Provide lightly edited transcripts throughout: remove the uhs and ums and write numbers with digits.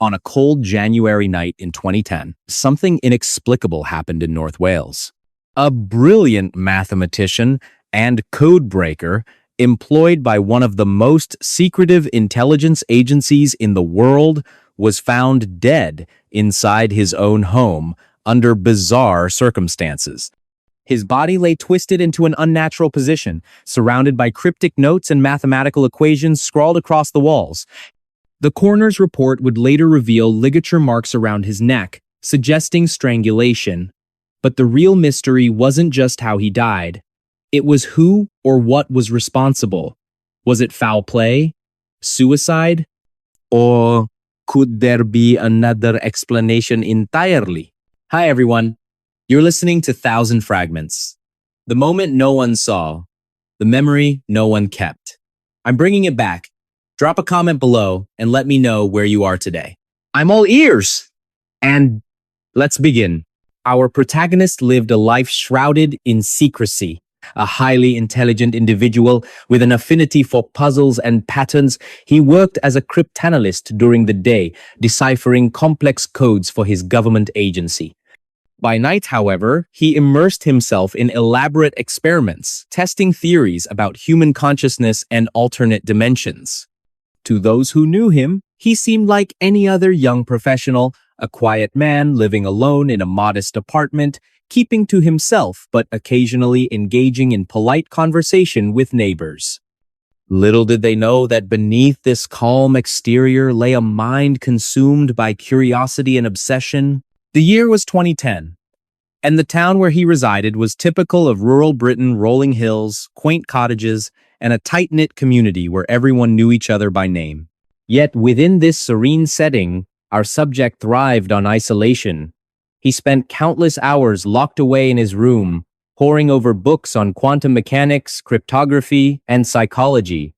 On a cold January night in 2010, something inexplicable happened in North Wales. A brilliant mathematician and code breaker employed by one of the most secretive intelligence agencies in the world was found dead inside his own home under bizarre circumstances. His body lay twisted into an unnatural position, surrounded by cryptic notes and mathematical equations scrawled across the walls. The coroner's report would later reveal ligature marks around his neck, suggesting strangulation. But the real mystery wasn't just how he died. It was who or what was responsible. Was it foul play? Suicide? Or could there be another explanation entirely? Hi everyone. You're listening to Thousand Fragments. The moment no one saw, the memory no one kept. I'm bringing it back. Drop a comment below and let me know where you are today. I'm all ears. And let's begin. Our protagonist lived a life shrouded in secrecy. A highly intelligent individual with an affinity for puzzles and patterns, he worked as a cryptanalyst during the day, deciphering complex codes for his government agency. By night, however, he immersed himself in elaborate experiments, testing theories about human consciousness and alternate dimensions. To those who knew him, he seemed like any other young professional, a quiet man living alone in a modest apartment, keeping to himself but occasionally engaging in polite conversation with neighbors. Little did they know that beneath this calm exterior lay a mind consumed by curiosity and obsession. The year was 2010, and the town where he resided was typical of rural Britain: rolling hills, quaint cottages, and a tight-knit community where everyone knew each other by name. Yet within this serene setting, our subject thrived on isolation. He spent countless hours locked away in his room, poring over books on quantum mechanics, cryptography, and psychology.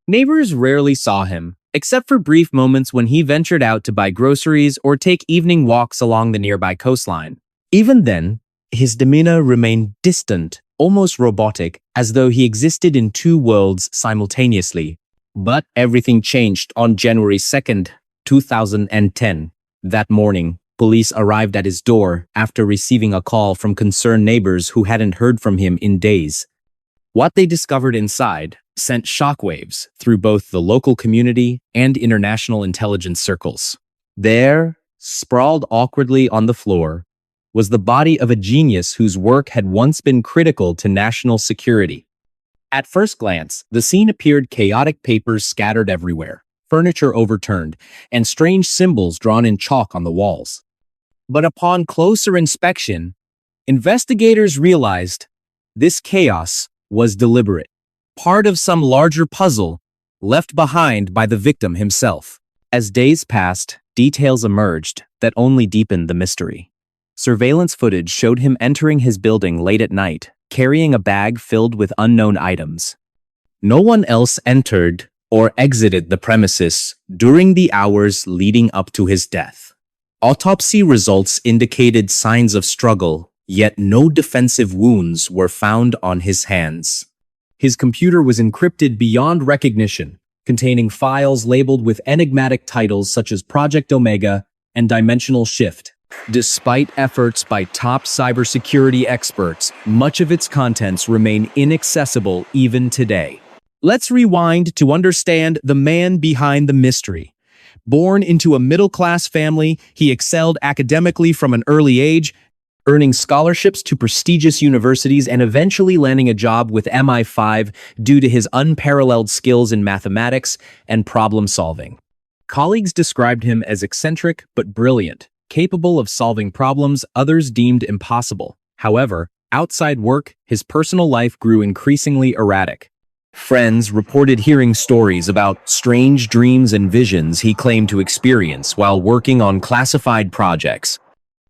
Neighbors rarely saw him, except for brief moments when he ventured out to buy groceries or take evening walks along the nearby coastline. Even then, his demeanor remained distant, almost robotic, as though he existed in two worlds simultaneously. But everything changed on January 2nd, 2010. That morning, police arrived at his door after receiving a call from concerned neighbors who hadn't heard from him in days. What they discovered inside sent shockwaves through both the local community and international intelligence circles. There, sprawled awkwardly on the floor, was the body of a genius whose work had once been critical to national security. At first glance, the scene appeared chaotic: papers scattered everywhere, furniture overturned, and strange symbols drawn in chalk on the walls. But upon closer inspection, investigators realized this chaos was deliberate, part of some larger puzzle left behind by the victim himself. As days passed, details emerged that only deepened the mystery. Surveillance footage showed him entering his building late at night, carrying a bag filled with unknown items. No one else entered or exited the premises during the hours leading up to his death. Autopsy results indicated signs of struggle, yet no defensive wounds were found on his hands. His computer was encrypted beyond recognition, containing files labeled with enigmatic titles such as Project Omega and Dimensional Shift. Despite efforts by top cybersecurity experts, much of its contents remain inaccessible even today. Let's rewind to understand the man behind the mystery. Born into a middle-class family, he excelled academically from an early age, earning scholarships to prestigious universities and eventually landing a job with MI5 due to his unparalleled skills in mathematics and problem-solving. Colleagues described him as eccentric but brilliant, capable of solving problems others deemed impossible. However, outside work, his personal life grew increasingly erratic. Friends reported hearing stories about strange dreams and visions he claimed to experience while working on classified projects.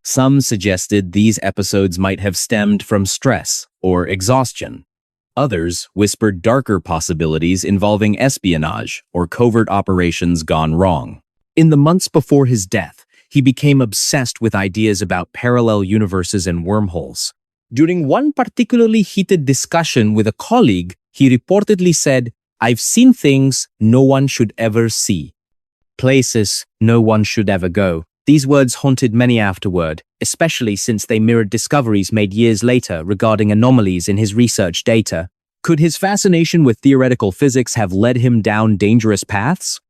Some suggested these episodes might have stemmed from stress or exhaustion. Others whispered darker possibilities involving espionage or covert operations gone wrong. In the months before his death, he became obsessed with ideas about parallel universes and wormholes. During one particularly heated discussion with a colleague, he reportedly said, "I've seen things no one should ever see." places no one should ever go. These words haunted many afterward, especially since they mirrored discoveries made years later regarding anomalies in his research data. Could his fascination with theoretical physics have led him down dangerous paths?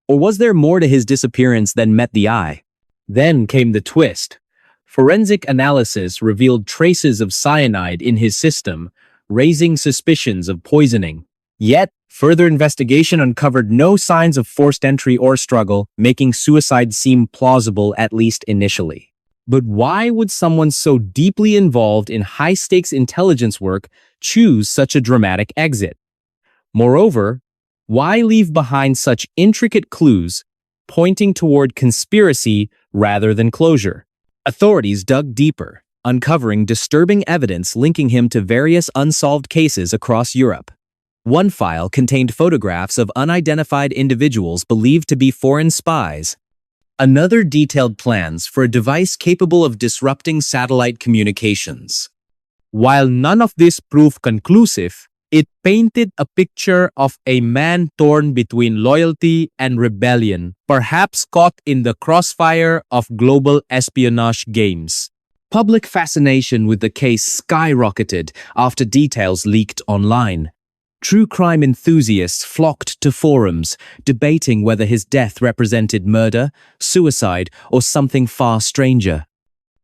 Or was there more to his disappearance than met the eye? Then came the twist. Forensic analysis revealed traces of cyanide in his system, raising suspicions of poisoning. Yet, further investigation uncovered no signs of forced entry or struggle, making suicide seem plausible at least initially. But why would someone so deeply involved in high-stakes intelligence work choose such a dramatic exit? Moreover, why leave behind such intricate clues pointing toward conspiracy rather than closure? Authorities dug deeper, uncovering disturbing evidence linking him to various unsolved cases across Europe. One file contained photographs of unidentified individuals believed to be foreign spies. Another detailed plans for a device capable of disrupting satellite communications. While none of this proved conclusive, it painted a picture of a man torn between loyalty and rebellion, perhaps caught in the crossfire of global espionage games. Public fascination with the case skyrocketed after details leaked online. True crime enthusiasts flocked to forums, debating whether his death represented murder, suicide, or something far stranger.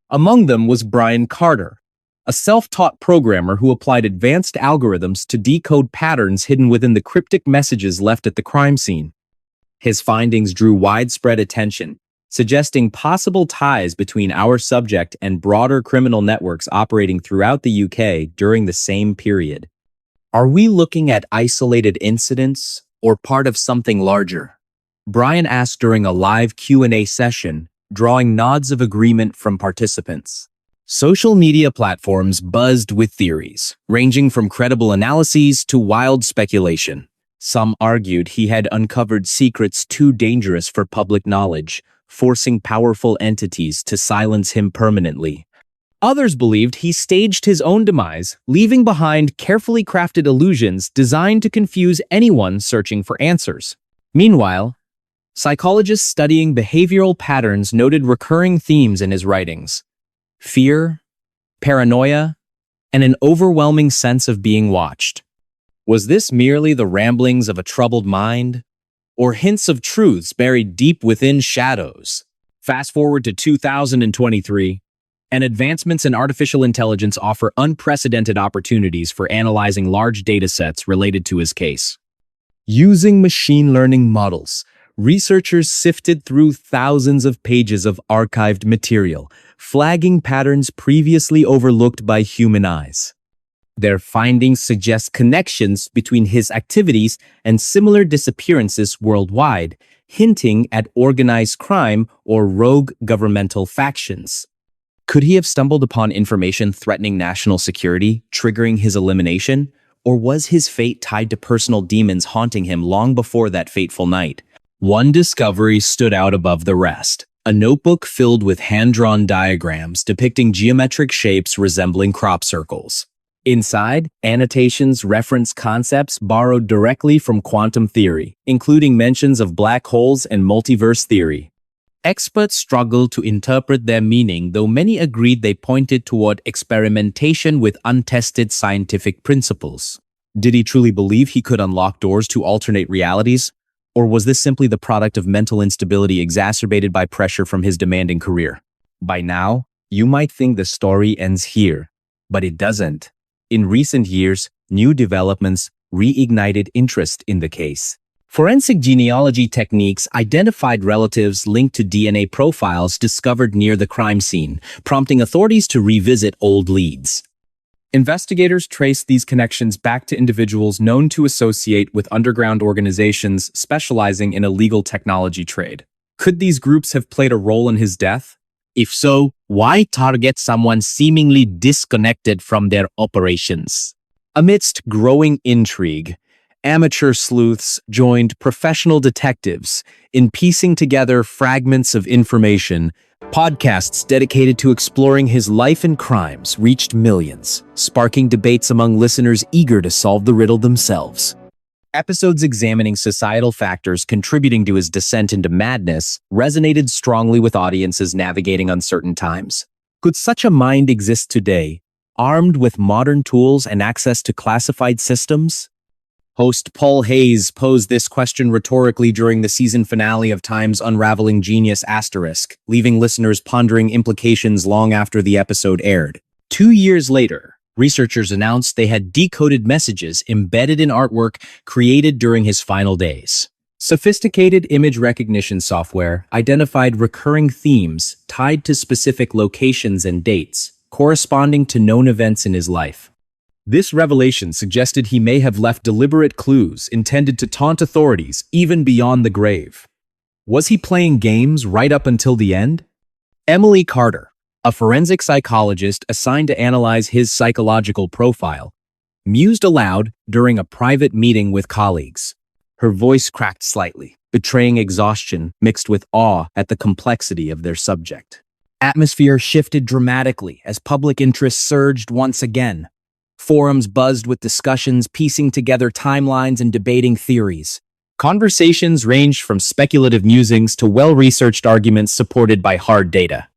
Among them was Brian Carter, a self-taught programmer who applied advanced algorithms to decode patterns hidden within the cryptic messages left at the crime scene. His findings drew widespread attention, suggesting possible ties between our subject and broader criminal networks operating throughout the UK during the same period. Are we looking at isolated incidents or part of something larger? Brian asked during a live Q&A session, drawing nods of agreement from participants. Social media platforms buzzed with theories, ranging from credible analyses to wild speculation. Some argued he had uncovered secrets too dangerous for public knowledge, forcing powerful entities to silence him permanently. Others believed he staged his own demise, leaving behind carefully crafted illusions designed to confuse anyone searching for answers. Meanwhile, psychologists studying behavioral patterns noted recurring themes in his writings: fear, paranoia, and an overwhelming sense of being watched. Was this merely the ramblings of a troubled mind, or hints of truths buried deep within shadows? Fast forward to 2023, and advancements in artificial intelligence offer unprecedented opportunities for analyzing large datasets related to his case. Using machine learning models, researchers sifted through thousands of pages of archived material, flagging patterns previously overlooked by human eyes. Their findings suggest connections between his activities and similar disappearances worldwide, hinting at organized crime or rogue governmental factions. Could he have stumbled upon information threatening national security, triggering his elimination? Or was his fate tied to personal demons haunting him long before that fateful night? One discovery stood out above the rest: a notebook filled with hand-drawn diagrams depicting geometric shapes resembling crop circles. Inside, annotations reference concepts borrowed directly from quantum theory, including mentions of black holes and multiverse theory. Experts struggled to interpret their meaning, though many agreed they pointed toward experimentation with untested scientific principles. Did he truly believe he could unlock doors to alternate realities? Or was this simply the product of mental instability exacerbated by pressure from his demanding career? By now, you might think the story ends here, but it doesn't. In recent years, new developments reignited interest in the case. Forensic genealogy techniques identified relatives linked to DNA profiles discovered near the crime scene, prompting authorities to revisit old leads. Investigators traced these connections back to individuals known to associate with underground organizations specializing in illegal technology trade. Could these groups have played a role in his death? If so, why target someone seemingly disconnected from their operations? Amidst growing intrigue, amateur sleuths joined professional detectives in piecing together fragments of information. Podcasts dedicated to exploring his life and crimes reached millions, sparking debates among listeners eager to solve the riddle themselves. Episodes examining societal factors contributing to his descent into madness resonated strongly with audiences navigating uncertain times. Could such a mind exist today, armed with modern tools and access to classified systems? Host Paul Hayes posed this question rhetorically during the season finale of Time's Unraveling Genius*, leaving listeners pondering implications long after the episode aired. 2 years later, researchers announced they had decoded messages embedded in artwork created during his final days. Sophisticated image recognition software identified recurring themes tied to specific locations and dates, corresponding to known events in his life. This revelation suggested he may have left deliberate clues intended to taunt authorities even beyond the grave. Was he playing games right up until the end? Emily Carter, a forensic psychologist assigned to analyze his psychological profile, mused aloud during a private meeting with colleagues. Her voice cracked slightly, betraying exhaustion mixed with awe at the complexity of their subject. Atmosphere shifted dramatically as public interest surged once again. Forums buzzed with discussions piecing together timelines and debating theories. Conversations ranged from speculative musings to well-researched arguments supported by hard data.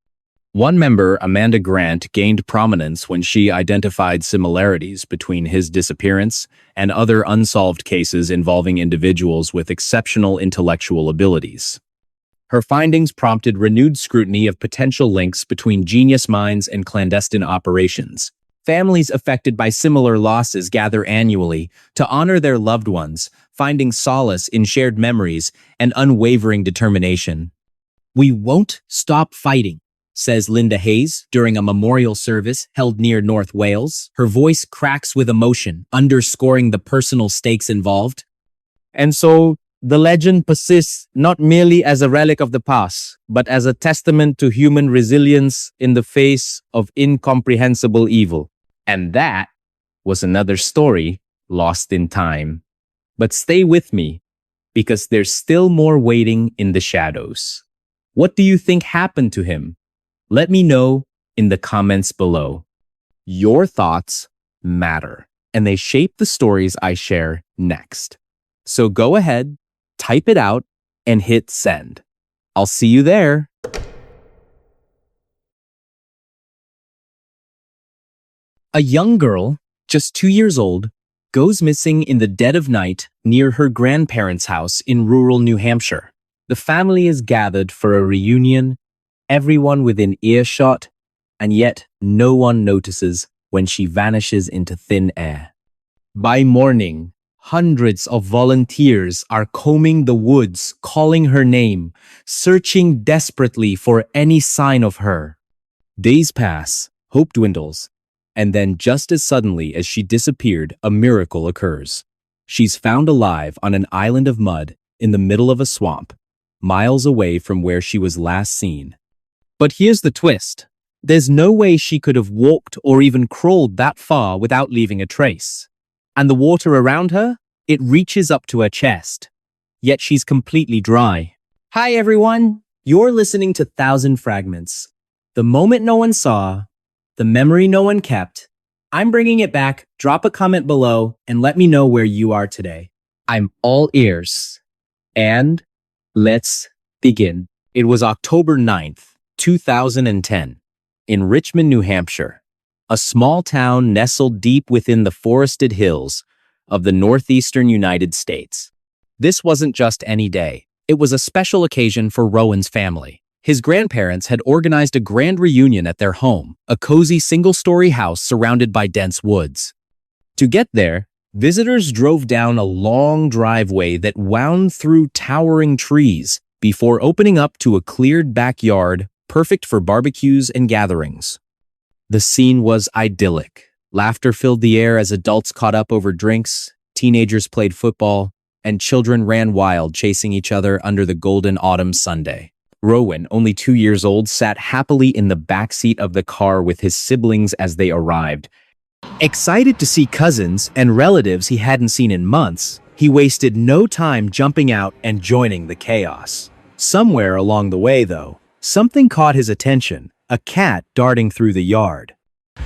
One member, Amanda Grant, gained prominence when she identified similarities between his disappearance and other unsolved cases involving individuals with exceptional intellectual abilities. Her findings prompted renewed scrutiny of potential links between genius minds and clandestine operations. Families affected by similar losses gather annually to honor their loved ones, finding solace in shared memories and unwavering determination. "We won't stop fighting," says Linda Hayes during a memorial service held near North Wales. Her voice cracks with emotion, underscoring the personal stakes involved. And so, the legend persists not merely as a relic of the past, but as a testament to human resilience in the face of incomprehensible evil. And that was another story lost in time. But stay with me, because there's still more waiting in the shadows. What do you think happened to him? Let me know in the comments below. Your thoughts matter, and they shape the stories I share next. So go ahead, type it out, and hit send. I'll see you there. A young girl, just 2 years old, goes missing in the dead of night near her grandparents' house in rural New Hampshire. The family is gathered for a reunion, everyone within earshot, and yet no one notices when she vanishes into thin air. By morning, hundreds of volunteers are combing the woods, calling her name, searching desperately for any sign of her. Days pass, hope dwindles, and then just as suddenly as she disappeared, a miracle occurs. She's found alive on an island of mud in the middle of a swamp, miles away from where she was last seen. But here's the twist. There's no way she could have walked or even crawled that far without leaving a trace. And the water around her? It reaches up to her chest. Yet she's completely dry. Hi everyone! You're listening to Thousand Fragments. The moment no one saw, the memory no one kept. I'm bringing it back. Drop a comment below and let me know where you are today. I'm all ears. And let's begin. It was October 9th. 2010, in Richmond, New Hampshire, a small town nestled deep within the forested hills of the northeastern United States. This wasn't just any day. It was a special occasion for Rowan's family. His grandparents had organized a grand reunion at their home, a cozy single-story house surrounded by dense woods. To get there, visitors drove down a long driveway that wound through towering trees before opening up to a cleared backyard perfect for barbecues and gatherings. The scene was idyllic. Laughter filled the air as adults caught up over drinks, teenagers played football, and children ran wild chasing each other under the golden autumn Sunday. Rowan, only 2 years old, sat happily in the backseat of the car with his siblings as they arrived. Excited to see cousins and relatives he hadn't seen in months, he wasted no time jumping out and joining the chaos. Somewhere along the way, though, something caught his attention, a cat darting through the yard.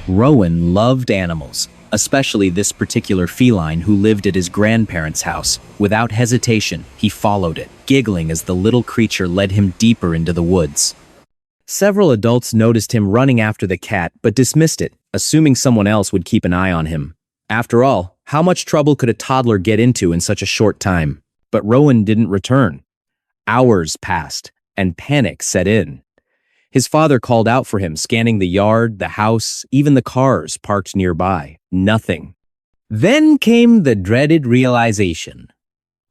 Rowan loved animals, especially this particular feline who lived at his grandparents' house. Without hesitation, he followed it, giggling as the little creature led him deeper into the woods. Several adults noticed him running after the cat but dismissed it, assuming someone else would keep an eye on him. After all, how much trouble could a toddler get into in such a short time? But Rowan didn't return. Hours passed, and panic set in. His father called out for him, scanning the yard, the house, even the cars parked nearby. Nothing. Then came the dreaded realization.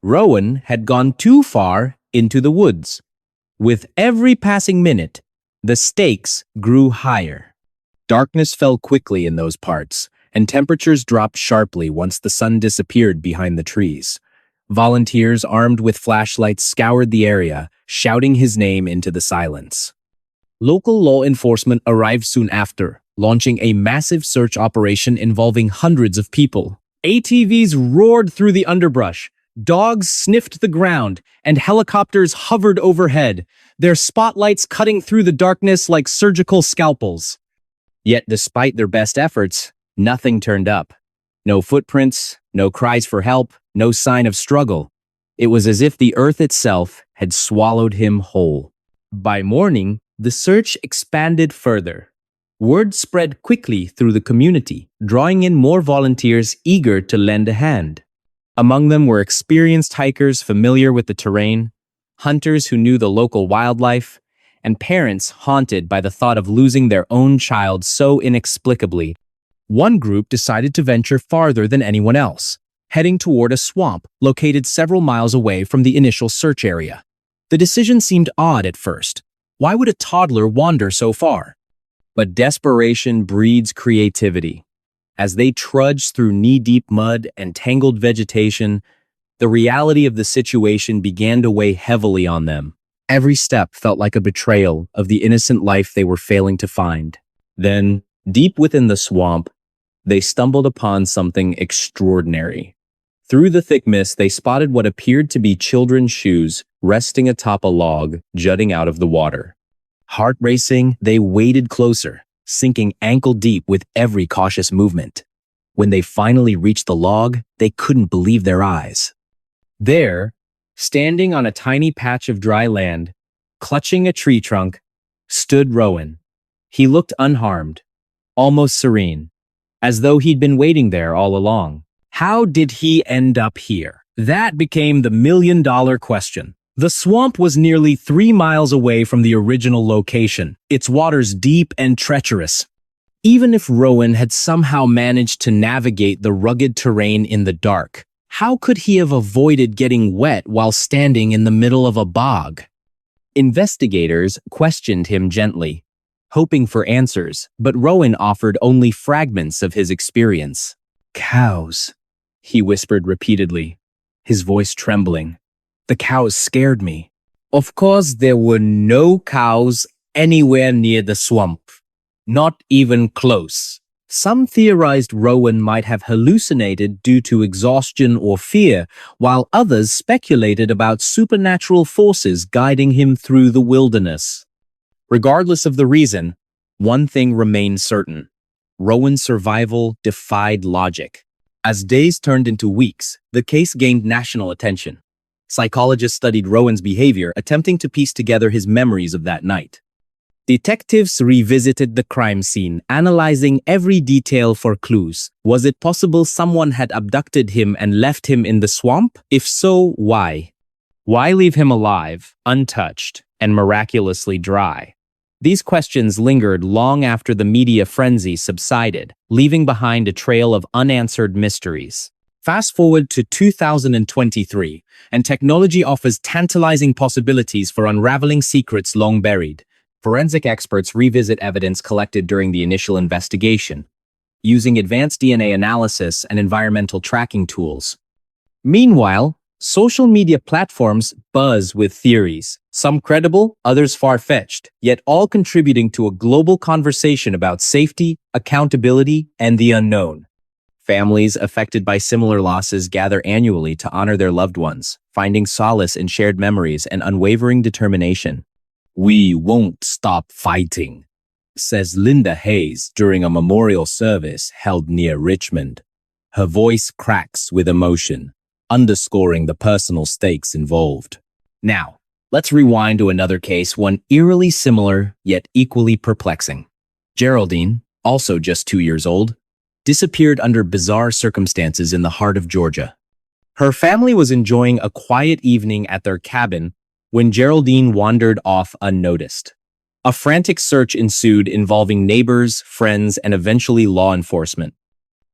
Rowan had gone too far into the woods. With every passing minute, the stakes grew higher. Darkness fell quickly in those parts, and temperatures dropped sharply once the sun disappeared behind the trees. Volunteers armed with flashlights scoured the area, shouting his name into the silence. Local law enforcement arrived soon after, launching a massive search operation involving hundreds of people. ATVs roared through the underbrush, dogs sniffed the ground, and helicopters hovered overhead, their spotlights cutting through the darkness like surgical scalpels. Yet despite their best efforts, nothing turned up. No footprints, no cries for help, no sign of struggle. It was as if the earth itself had swallowed him whole. By morning, the search expanded further. Word spread quickly through the community, drawing in more volunteers eager to lend a hand. Among them were experienced hikers familiar with the terrain, hunters who knew the local wildlife, and parents haunted by the thought of losing their own child so inexplicably. One group decided to venture farther than anyone else, heading toward a swamp located several miles away from the initial search area. The decision seemed odd at first. Why would a toddler wander so far? But desperation breeds creativity. As they trudged through knee-deep mud and tangled vegetation, the reality of the situation began to weigh heavily on them. Every step felt like a betrayal of the innocent life they were failing to find. Then, deep within the swamp, they stumbled upon something extraordinary. Through the thick mist, they spotted what appeared to be children's shoes resting atop a log jutting out of the water. Heart racing, they waded closer, sinking ankle-deep with every cautious movement. When they finally reached the log, they couldn't believe their eyes. There, standing on a tiny patch of dry land, clutching a tree trunk, stood Rowan. He looked unharmed, almost serene, as though he'd been waiting there all along. How did he end up here? That became the million-dollar question. The swamp was nearly 3 miles away from the original location, its waters deep and treacherous. Even if Rowan had somehow managed to navigate the rugged terrain in the dark, how could he have avoided getting wet while standing in the middle of a bog? Investigators questioned him gently, hoping for answers, but Rowan offered only fragments of his experience. "Cows," he whispered repeatedly, his voice trembling. "The cows scared me." Of course, there were no cows anywhere near the swamp. Not even close. Some theorized Rowan might have hallucinated due to exhaustion or fear, while others speculated about supernatural forces guiding him through the wilderness. Regardless of the reason, one thing remained certain. Rowan's survival defied logic. As days turned into weeks, the case gained national attention. Psychologists studied Rowan's behavior, attempting to piece together his memories of that night. Detectives revisited the crime scene, analyzing every detail for clues. Was it possible someone had abducted him and left him in the swamp? If so, why? Why leave him alive, untouched, and miraculously dry? These questions lingered long after the media frenzy subsided, leaving behind a trail of unanswered mysteries. Fast forward to 2023, and technology offers tantalizing possibilities for unraveling secrets long buried. Forensic experts revisit evidence collected during the initial investigation, using advanced DNA analysis and environmental tracking tools. Meanwhile, social media platforms buzz with theories, some credible, others far-fetched, yet all contributing to a global conversation about safety, accountability, and the unknown. Families affected by similar losses gather annually to honor their loved ones, finding solace in shared memories and unwavering determination. We won't stop fighting. says Linda Hayes during a memorial service held near Richmond. Her voice cracks with emotion, underscoring the personal stakes involved. Now, let's rewind to another case, one eerily similar yet equally perplexing. Geraldine, also just 2 years old, disappeared under bizarre circumstances in the heart of Georgia. Her family was enjoying a quiet evening at their cabin when Geraldine wandered off unnoticed. A frantic search ensued involving neighbors, friends, and eventually law enforcement.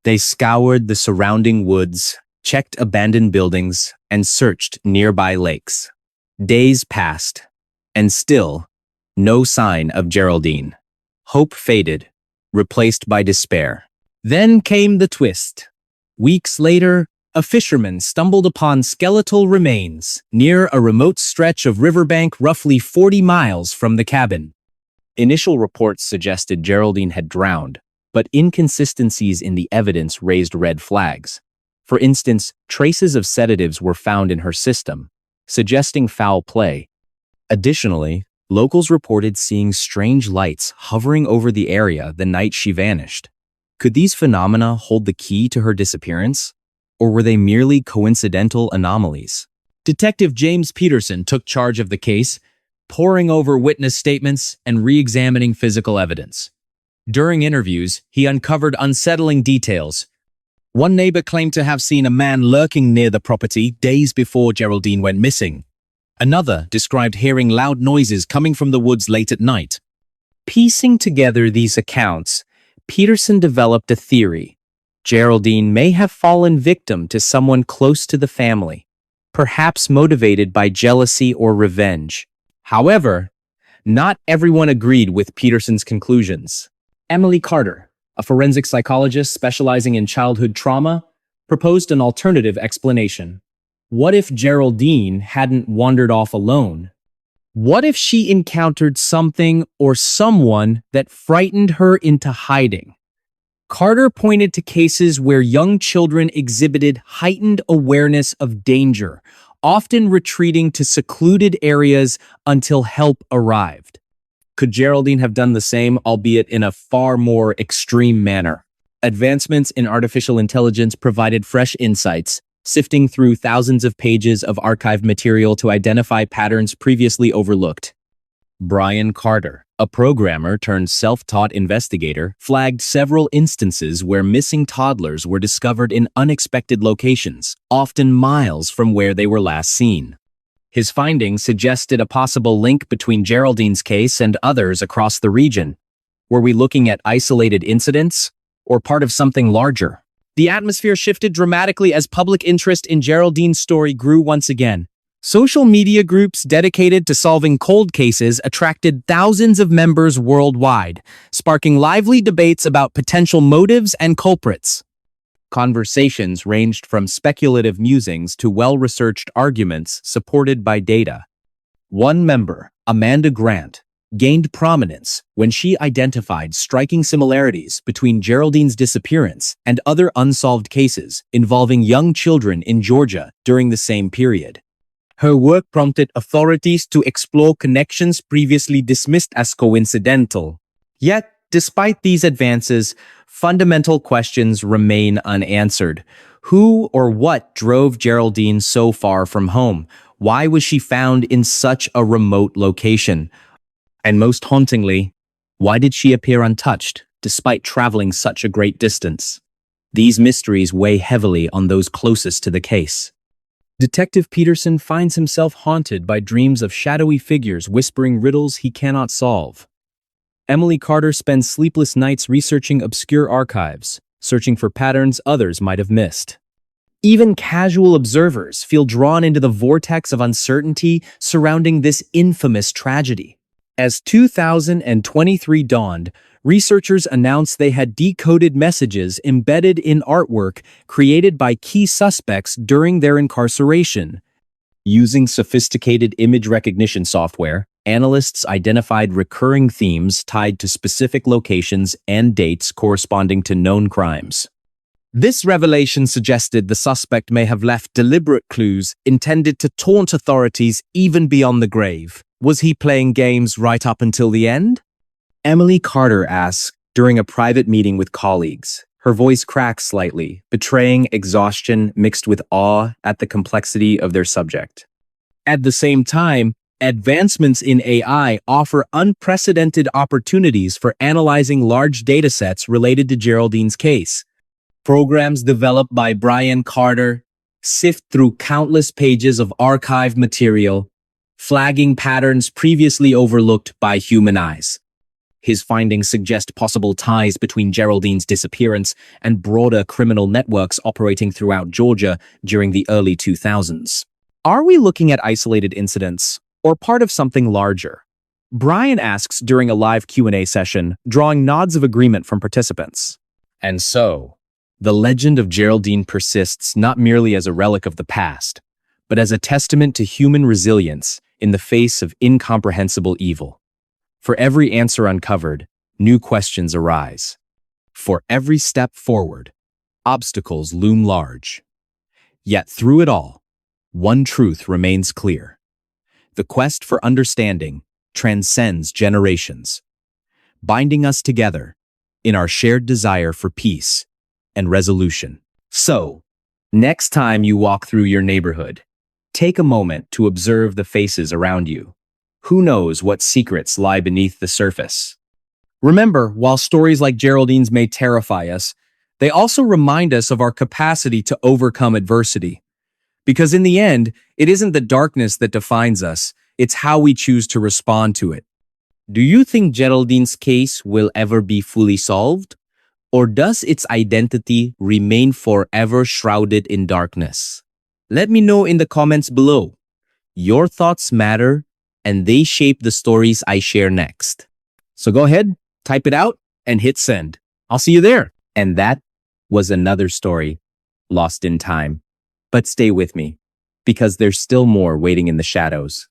They scoured the surrounding woods, checked abandoned buildings, and searched nearby lakes. Days passed, and still, no sign of Geraldine. Hope faded, replaced by despair. Then came the twist. Weeks later, a fisherman stumbled upon skeletal remains near a remote stretch of riverbank roughly 40 miles from the cabin. Initial reports suggested Geraldine had drowned, but inconsistencies in the evidence raised red flags. For instance, traces of sedatives were found in her system, suggesting foul play. Additionally, locals reported seeing strange lights hovering over the area the night she vanished. Could these phenomena hold the key to her disappearance? Or were they merely coincidental anomalies? Detective James Peterson took charge of the case, poring over witness statements and re-examining physical evidence. During interviews, he uncovered unsettling details. One neighbor claimed to have seen a man lurking near the property days before Geraldine went missing. Another described hearing loud noises coming from the woods late at night. Piecing together these accounts, Peterson developed a theory. Geraldine may have fallen victim to someone close to the family, perhaps motivated by jealousy or revenge. However, not everyone agreed with Peterson's conclusions. Emily Carter, a forensic psychologist specializing in childhood trauma, proposed an alternative explanation. What if Geraldine hadn't wandered off alone? What if she encountered something or someone that frightened her into hiding? Carter pointed to cases where young children exhibited heightened awareness of danger, often retreating to secluded areas until help arrived. Could Geraldine have done the same, albeit in a far more extreme manner? Advancements in artificial intelligence provided fresh insights, sifting through thousands of pages of archived material to identify patterns previously overlooked. Brian Carter, a programmer turned self-taught investigator, flagged several instances where missing toddlers were discovered in unexpected locations, often miles from where they were last seen. His findings suggested a possible link between Geraldine's case and others across the region. Were we looking at isolated incidents or part of something larger? The atmosphere shifted dramatically as public interest in Geraldine's story grew once again. Social media groups dedicated to solving cold cases attracted thousands of members worldwide, sparking lively debates about potential motives and culprits. Conversations ranged from speculative musings to well-researched arguments supported by data. One member, Amanda Grant, gained prominence when she identified striking similarities between Geraldine's disappearance and other unsolved cases involving young children in Georgia during the same period. Her work prompted authorities to explore connections previously dismissed as coincidental. Yet, despite these advances, fundamental questions remain unanswered. Who or what drove Geraldine so far from home? Why was she found in such a remote location? And most hauntingly, why did she appear untouched, despite traveling such a great distance? These mysteries weigh heavily on those closest to the case. Detective Peterson finds himself haunted by dreams of shadowy figures whispering riddles he cannot solve. Emily Carter spends sleepless nights researching obscure archives, searching for patterns others might have missed. Even casual observers feel drawn into the vortex of uncertainty surrounding this infamous tragedy. As 2023 dawned, researchers announced they had decoded messages embedded in artwork created by key suspects during their incarceration. Using sophisticated image recognition software, analysts identified recurring themes tied to specific locations and dates corresponding to known crimes. This revelation suggested the suspect may have left deliberate clues intended to taunt authorities even beyond the grave. Was he playing games right up until the end? Emily Carter asks during a private meeting with colleagues. Her voice cracks slightly, betraying exhaustion mixed with awe at the complexity of their subject. At the same time, advancements in AI offer unprecedented opportunities for analyzing large datasets related to Geraldine's case. Programs developed by Brian Carter sift through countless pages of archived material, flagging patterns previously overlooked by human eyes. His findings suggest possible ties between Geraldine's disappearance and broader criminal networks operating throughout Georgia during the early 2000s. Are we looking at isolated incidents or part of something larger? Brian asks during a live Q&A session, drawing nods of agreement from participants. And so, the legend of Geraldine persists not merely as a relic of the past, but as a testament to human resilience in the face of incomprehensible evil. For every answer uncovered, new questions arise. For every step forward, obstacles loom large. Yet through it all, one truth remains clear. The quest for understanding transcends generations, binding us together in our shared desire for peace and resolution. So, next time you walk through your neighborhood, take a moment to observe the faces around you. Who knows what secrets lie beneath the surface? Remember, while stories like Geraldine's may terrify us, they also remind us of our capacity to overcome adversity. Because in the end, it isn't the darkness that defines us, it's how we choose to respond to it. Do you think Geraldine's case will ever be fully solved? Or does its identity remain forever shrouded in darkness? Let me know in the comments below. Your thoughts matter, and they shape the stories I share next. So go ahead, type it out, and hit send. I'll see you there. And that was another story lost in time. But stay with me, because there's still more waiting in the shadows.